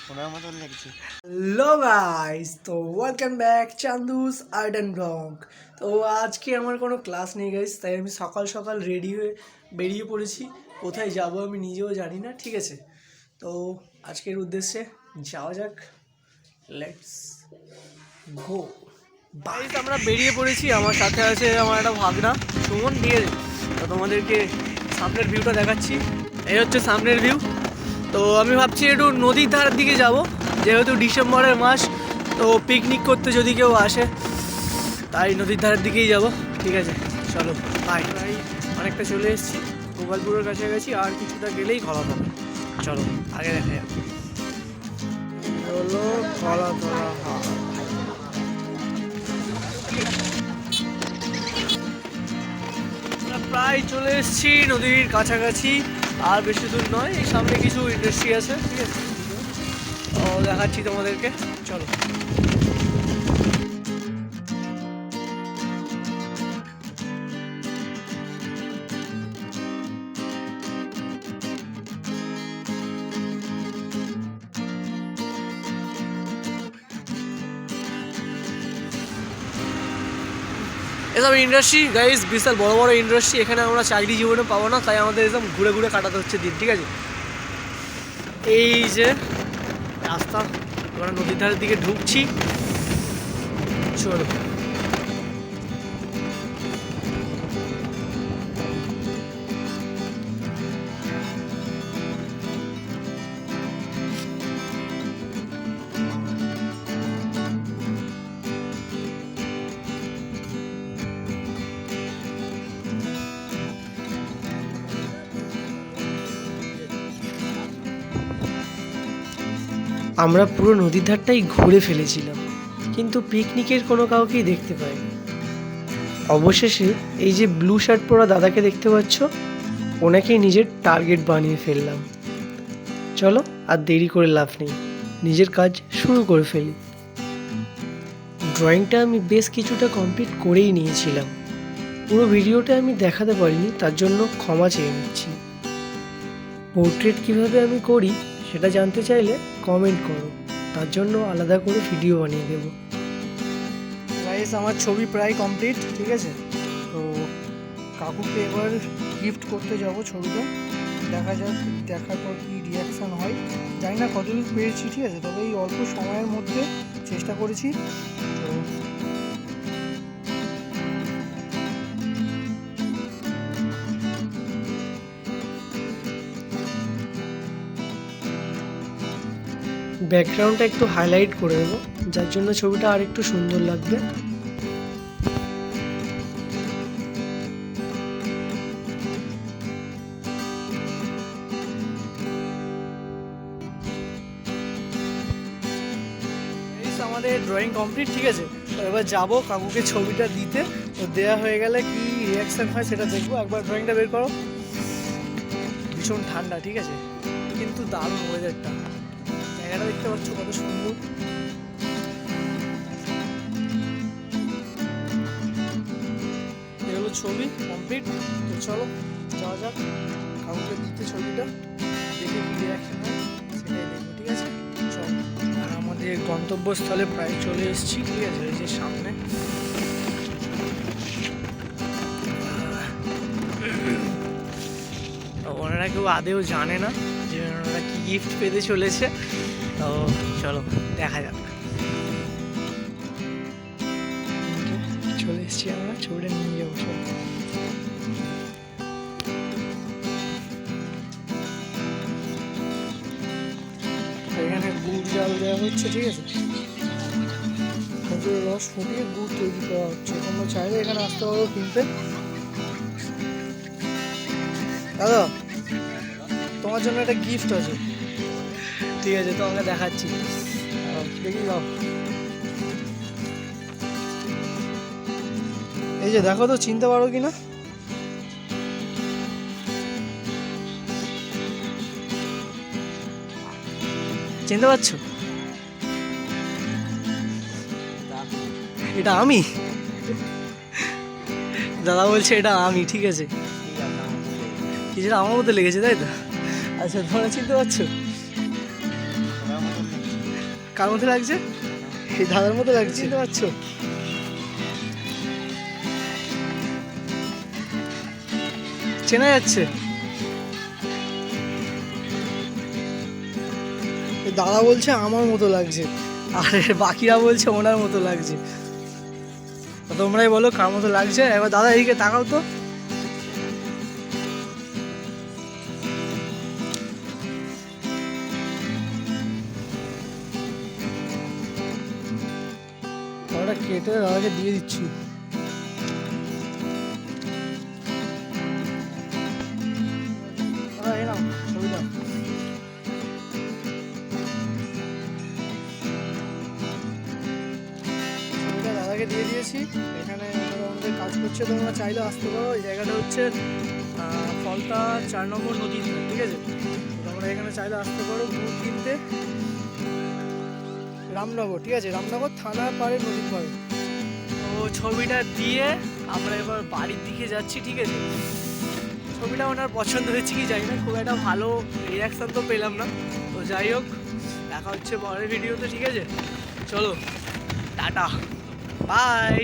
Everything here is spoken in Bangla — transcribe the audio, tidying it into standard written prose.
হ্যালো গাইস, তো welcome back Chandu's art and blog. তো আজকে আমার কোনো ক্লাস নেই গাইস, তাই আমি সকাল সকাল রেডি হয়ে বেরিয়ে পড়েছি। কোথায় যাব আমি নিজেও জানি না, ঠিক আছে। তো আজকের উদ্দেশ্যে যাওয়া যাক, লেটস গো। গাইস আমরা বেরিয়ে পড়েছি, আমার সাথে আছে আমার একটা ভাগনা সুমন, ঠিক আছে। তো তোমাদেরকে সামনের ভিউটা দেখাচ্ছি, এই হচ্ছে সামনের ভিউ। তো আমি ভাবছি একটু নদীর ধারের দিকে যাব, যেহেতু ডিসেম্বরের মাস, তো পিকনিক করতে যদি কেউ আসে তাই নদীর ধারের দিকেই যাব, ঠিক আছে। চলো বাই বাই। অনেকটা চলে এসেছি, গোপালপুরের কাছাকাছি, আর কিছুটা গেলেই খলাতলা। চলো আগে দেখা যাক। হলো খলাতলা হাট। প্রায় চলে এসেছি নদীর কাছাকাছি, আর বেশি দূর নয়। এই সামনে কিছু ইন্ডাস্ট্রি আছে, ঠিক আছে, ও দেখাচ্ছি তোমাদেরকে, চলো। এসব ইন্ডাস্ট্রি গাইস বিশাল বড় বড় ইন্ডাস্ট্রি, এখানে আমরা চাকরি জীবনে পাবো না, তাই আমাদের এসব ঘুরে ঘুরে কাটাতে হচ্ছে দিন, ঠিক আছে। এই যে রাস্তা, আমরা নদীর ধারের দিকে ঢুকছি, চলো। আমরা পুরো নদীর ধারটাই ঘুরে ফেলেছিলাম, কিন্তু পিকনিকের কোনো কাউকেই দেখতে পাইনি। অবশেষে এই যে ব্লু শার্ট পরা দাদাকে দেখতে পাচ্ছ, ওনাকেই নিজের টার্গেট বানিয়ে ফেললাম। চলো আর দেরি করে লাভ নেই, নিজের কাজ শুরু করে ফেলি। ড্রয়িংটা আমি বেশ কিছুটা কমপ্লিট করেই নিয়েছিলাম, পুরো ভিডিওটা আমি দেখাতে পারিনি, তার জন্য ক্ষমা চেয়ে নিচ্ছি। পোর্ট্রেট কীভাবে আমি করি সেটা জানতে চাইলে কমেন্ট করো, তার জন্য আলাদা করে ভিডিও বানিয়ে দেবো। গাইস আমার ছবি প্রায় কমপ্লিট, ঠিক আছে। তো কাকুকে এবার গিফট করতে যাব ছবিটা, দেখা যাক, দেখার পর কী রিয়াকশান হয়। জানি না কতদূর পেরেছি, ঠিক আছে, তবে এই অল্প সময়ের মধ্যে চেষ্টা করেছি। তো ব্যাকগ্রাউন্ডটা একটু হাইলাইট করে দেবো, যার জন্য ছবিটা আর একটু সুন্দর লাগবে। আমাদের ড্রয়িং কমপ্লিট, ঠিক আছে। তো এবার যাবো কাকুকে ছবিটা দিতে, তো দেওয়া হয়ে গেলে কি রিয়াকশান হয় সেটা দেখবো। একবার ড্রয়িংটা বের করো। ভীষণ ঠান্ডা, ঠিক আছে, কিন্তু দারুণ ওয়েদারটা, জায়গাটা দেখতে পাচ্ছ কত সুন্দর। এগুলো ছবি কমপ্লিট, তো চলো যাওয়া যাক কাকুকে দিতে ছবিটা, দেখে কি রিয়াকশন হয় সেটাই দেখবো, ঠিক আছে। চল, আর আমাদের গন্তব্যস্থলে প্রায় চলে এসেছি, ঠিক আছে। এই যে সামনে ওনারা কেউ আদেও জানে না যে ওনারা কি গিফট পেতে চলেছে, তো চলো দেখা যাক। চলে এসেছি আমরা, ছবিটা নিয়ে যাবো সব। এখানে গুড় জাল দেওয়া হচ্ছে, ঠিক আছে, খেজুরের রস ফুটিয়ে গুড় তৈরি করা হচ্ছে। তোমরা চাইলে এখানে আসতে পারো কিনতে। দাদা তোমার জন্য একটা গিফট আছে, ঠিক আছে, তোমাকে দেখাচ্ছি, দেখি যাও। এই যে দেখো তো, চিনতে পারো কি না? চিনতে পারছো? এটা আমি, দাদা বলছে এটা আমি, ঠিক আছে। কিছুটা আমার মতো লেগেছে, তাই তো? আচ্ছা তোমরা চিনতে পারছো? কার মতো লাগছে? এই দাদার মতো লাগছে, চিনতে পারছো? চেনা যাচ্ছে? দাদা বলছে আমার মতো লাগছে, আর বাকিরা বলছে ওনার মতো লাগছে। তোমরাই বলো কার মতো লাগছে। এবার দাদা এদিকে তাকাও তো। ওটা কেটে দাদাকে দিয়ে দিচ্ছি। ছবিটা দাদাকে দিয়ে দিয়েছি। এখানে আমাদের কাজ করছে, তোমরা চাইলে আসতে পারো। এই জায়গাটা হচ্ছে ফলতা 4 নম্বর নদী, ঠিক আছে? তোমরা এখানে চাইলে আসতে পারো গুড় কিনতে। রামনগর, ঠিক আছে? রামনগর থানার পাড়ে, নদীর পাড়ে। তো ছবিটা দিয়ে আমরা এবার বাড়ির দিকে যাচ্ছি, ঠিক আছে? ছবিটা ওনার পছন্দ হয়েছে কি জানি না, খুব একটা ভালো রিয়াকশান তো পেলাম না। তো যাই হোক, দেখা হচ্ছে পরের ভিডিওতে, ঠিক আছে? চলো, টাটা, বাই।